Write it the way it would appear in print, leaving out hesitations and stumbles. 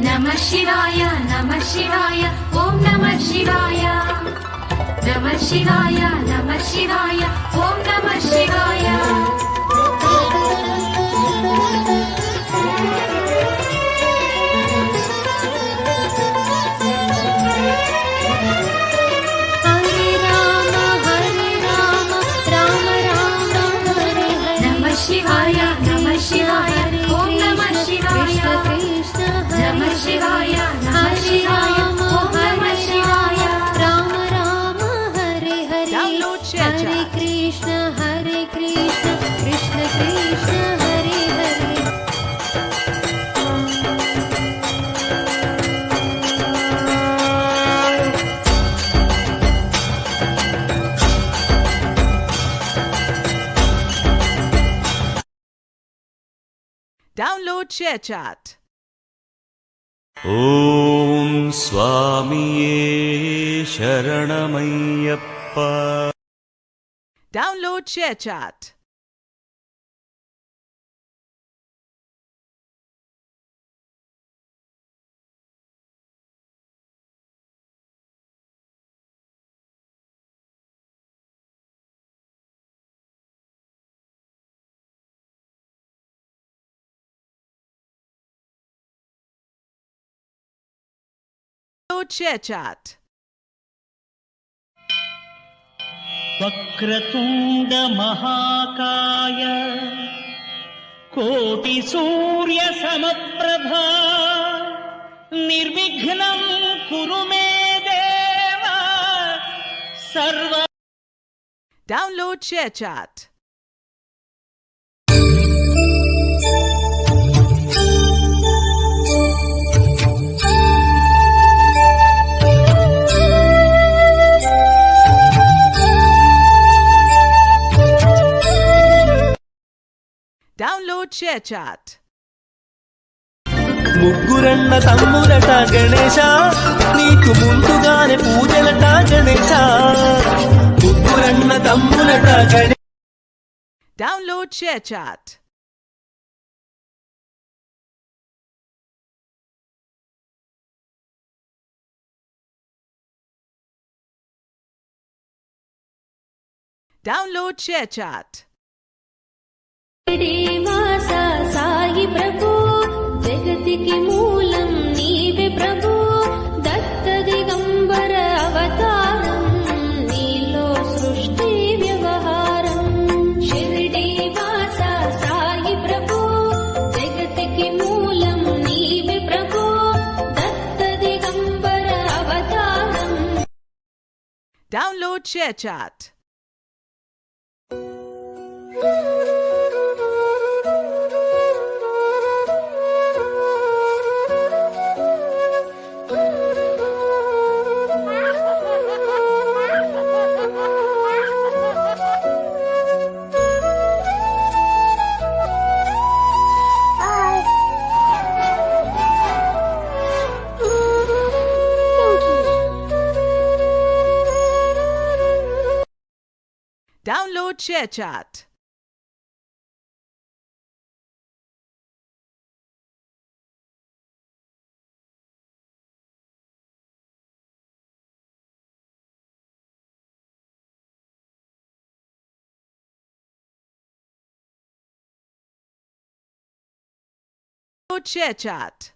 नमः शिवाय नमः शिवाय ॐ नमः शिवाय नमः शिवाय नमः शिवाय ॐ नमः शिवाय हरे राम राम राम हरे हरे नमः शिवाय नमः शिवाय ॐ नमः शिवाय कृष्ण नमः शिवाय नमः शिवाय ॐ नमः शिवाय राम राम हरे हरे Download हरे कृष्ण कृष्ण कृष्ण हरे हरे Download ShareChat. ॐ स्वामिये शरणमय्यप्प Download ShareChat. Download ShareChat. वक्रतुण्ड महाकाय कोटिसूर्यसमप्रभा निर्विघ्नं कुरु मे देव सर्व Download ShareChat. Download ShareChat. ముగ్గురన్న తమ్ములట Ganesha నీకు ముందుగానే పూజలట Ganesha ముగ్గురన్న తమ్ములట Ganesha Download ShareChat. Download ShareChat. वास साई प्रभु जगतिकी मूलं नीवे प्रभु दत्त दिगंबर अवतारं नीलो सृष्टि व्यवहारं शिरडी वास साई प्रभु जगतिकी मूलं नीवे प्रभु Dutt Digambar अवतारं Download ShareChat. Download ShareChat. Download ShareChat.